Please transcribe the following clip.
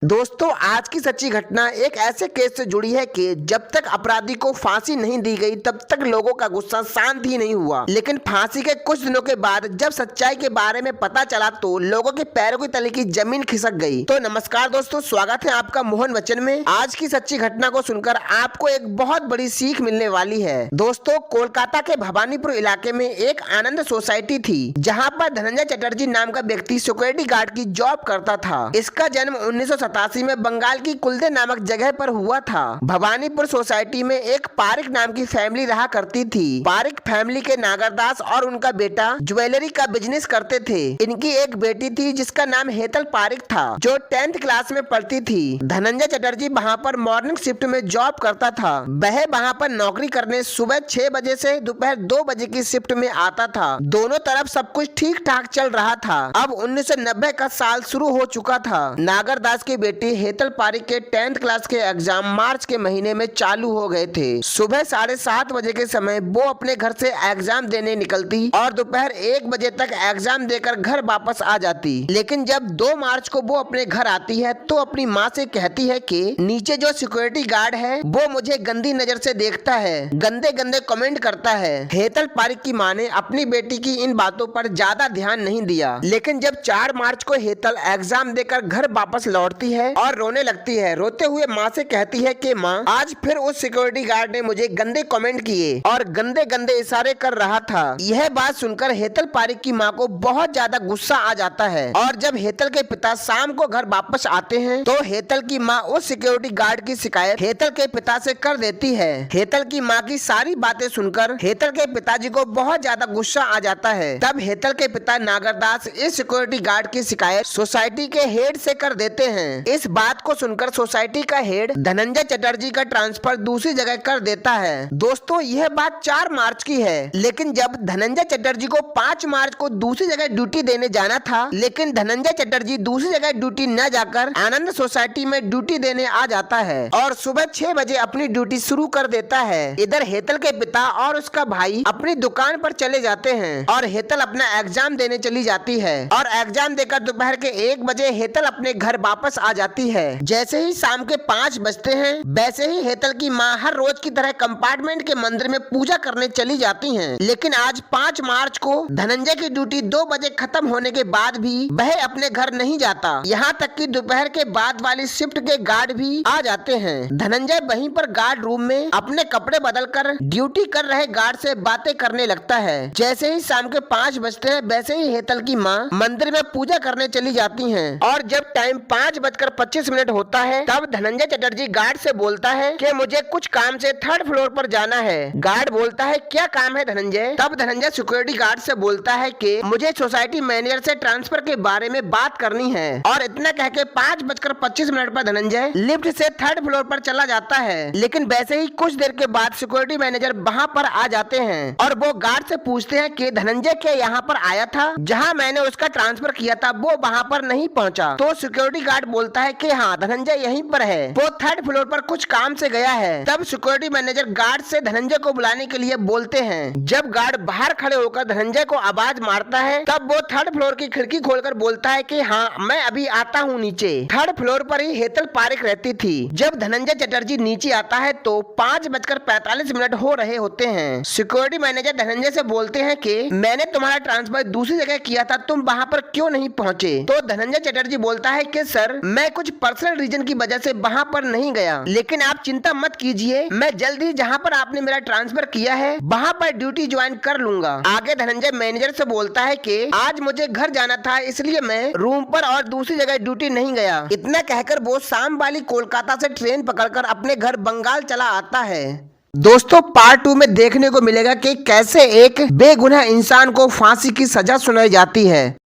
दोस्तों आज की सच्ची घटना एक ऐसे केस से जुड़ी है कि जब तक अपराधी को फांसी नहीं दी गई तब तक लोगों का गुस्सा शांत ही नहीं हुआ। लेकिन फांसी के कुछ दिनों के बाद जब सच्चाई के बारे में पता चला तो लोगों के पैरों के तले की जमीन खिसक गई। तो नमस्कार दोस्तों, स्वागत है आपका मोहन वचन में। आज की सच्ची घटना को सुनकर आपको एक बहुत बड़ी सीख मिलने वाली है। दोस्तों कोलकाता के भवानीपुर इलाके में एक आनंद सोसाइटी थी जहाँ पर धनंजय चटर्जी नाम का व्यक्ति सिक्योरिटी गार्ड की जॉब करता था। इसका जन्म 1987 में बंगाल की कुलदे नामक जगह पर हुआ था। भवानीपुर सोसाइटी में एक पारिक नाम की फैमिली रहा करती थी। पारिक फैमिली के नागरदास और उनका बेटा ज्वेलरी का बिजनेस करते थे। इनकी एक बेटी थी जिसका नाम हेतल पारिक था जो 10th क्लास में पढ़ती थी। धनंजय चटर्जी वहाँ पर मॉर्निंग शिफ्ट में जॉब करता था। वह वहाँ पर नौकरी करने सुबह 6 बजे से दोपहर 2 बजे की शिफ्ट में आता था। दोनों तरफ सब कुछ ठीक ठाक चल रहा था। अब 1990 का साल शुरू हो चुका था। नागरदास की बेटी हेतल पारिक के 10th क्लास के एग्जाम मार्च के महीने में चालू हो गए थे। सुबह 7:30 बजे के समय वो अपने घर से एग्जाम देने निकलती और दोपहर 1 बजे तक एग्जाम देकर घर वापस आ जाती। लेकिन जब 2 मार्च को वो अपने घर आती है तो अपनी माँ से कहती है कि नीचे जो सिक्योरिटी गार्ड है वो मुझे गंदी नजर से देखता है, गंदे गंदे कमेंट करता है। हेतल पारिक की माँ ने अपनी बेटी की इन बातों पर ज्यादा ध्यान नहीं दिया। लेकिन जब 4 मार्च को हेतल एग्जाम देकर घर वापस लौटती है और रोने लगती है। रोते हुए माँ से कहती है कि माँ आज फिर उस सिक्योरिटी गार्ड ने मुझे गंदे कमेंट किए और गंदे गंदे इशारे कर रहा था। यह बात सुनकर हेतल पारिक की माँ को बहुत ज्यादा गुस्सा आ जाता है और जब हेतल के पिता शाम को घर वापस आते हैं तो हेतल की माँ उस सिक्योरिटी गार्ड की शिकायत हेतल के पिता से कर देती है। हेतल की माँ की सारी बातें सुनकर हेतल के पिताजी को बहुत ज्यादा गुस्सा आ जाता है। तब हेतल के पिता नागरदास इस सिक्योरिटी गार्ड की शिकायत सोसाइटी के हेड से कर देते हैं। इस बात को सुनकर सोसाइटी का हेड धनंजय चटर्जी का ट्रांसफर दूसरी जगह कर देता है। दोस्तों यह बात 4 मार्च की है। लेकिन जब धनंजय चटर्जी को 5 मार्च को दूसरी जगह ड्यूटी देने जाना था, लेकिन धनंजय चटर्जी दूसरी जगह ड्यूटी न जाकर आनंद सोसाइटी में ड्यूटी देने आ जाता है और सुबह 6 बजे अपनी ड्यूटी शुरू कर देता है। इधर हेतल के पिता और उसका भाई अपनी दुकान पर चले जाते हैं और हेतल अपना एग्जाम देने चली जाती है और एग्जाम देकर दोपहर के 1 बजे हेतल अपने घर वापस आ जाती है। जैसे ही शाम के 5 बजते हैं वैसे ही हेतल की माँ हर रोज की तरह कंपार्टमेंट के मंदिर में पूजा करने चली जाती हैं। लेकिन आज 5 मार्च को धनंजय की ड्यूटी 2 बजे खत्म होने के बाद भी वह अपने घर नहीं जाता। यहाँ तक कि दोपहर के बाद वाली शिफ्ट के गार्ड भी आ जाते हैं। धनंजय वहीं पर गार्ड रूम में अपने कपड़े बदलकर ड्यूटी कर रहे गार्ड से बातें करने लगता है। जैसे ही शाम के 5 बजते हैं वैसे ही हेतल की माँ मंदिर में पूजा करने चली जाती है और जब टाइम 5:25 होता है तब धनंजय चटर्जी गार्ड से बोलता है कि मुझे कुछ काम से 3rd फ्लोर पर जाना है। गार्ड बोलता है क्या काम है धनंजय? तब धनंजय सिक्योरिटी गार्ड से बोलता है कि मुझे सोसाइटी मैनेजर से ट्रांसफर के बारे में बात करनी है। और इतना कह के 5:25 पर धनंजय लिफ्ट से 3rd फ्लोर पर चला जाता है। लेकिन वैसे ही कुछ देर के बाद सिक्योरिटी मैनेजर वहाँ पर आ जाते हैं और वो गार्ड से पूछते हैं कि धनंजय क्या यहाँ पर आया था? जहाँ मैंने उसका ट्रांसफर किया था वो वहाँ पर नहीं पहुँचा। तो सिक्योरिटी गार्ड बोलता है कि हाँ धनंजय यहीं पर है, वो 3rd फ्लोर पर कुछ काम से गया है। तब सिक्योरिटी मैनेजर गार्ड से धनंजय को बुलाने के लिए बोलते हैं। जब गार्ड बाहर खड़े होकर धनंजय को आवाज मारता है तब वो 3rd फ्लोर की खिड़की खोलकर बोलता है कि हाँ मैं अभी आता हूँ नीचे। 3rd फ्लोर पर ही हेतल पारिक रहती थी। जब धनंजय चटर्जी नीचे आता है तो 5:45 हो रहे होते हैं। सिक्योरिटी मैनेजर धनंजय से बोलते हैं कि मैंने तुम्हारा ट्रांसफर दूसरी जगह किया था, तुम वहाँ पर क्यों नहीं पहुँचे? तो धनंजय चटर्जी बोलता है कि सर मैं कुछ पर्सनल रीजन की वजह से वहाँ पर नहीं गया, लेकिन आप चिंता मत कीजिए, मैं जल्द ही जहाँ पर आपने मेरा ट्रांसफर किया है वहाँ पर ड्यूटी ज्वाइन कर लूंगा। आगे धनंजय मैनेजर से बोलता है कि आज मुझे घर जाना था इसलिए मैं रूम पर और दूसरी जगह ड्यूटी नहीं गया। इतना कहकर वो शाम वाली कोलकाता से ट्रेन पकड़कर अपने घर बंगाल चला आता है। दोस्तों पार्ट 2 में देखने को मिलेगा कि कैसे एक बेगुनाह इंसान को फांसी की सजा सुनाई जाती है।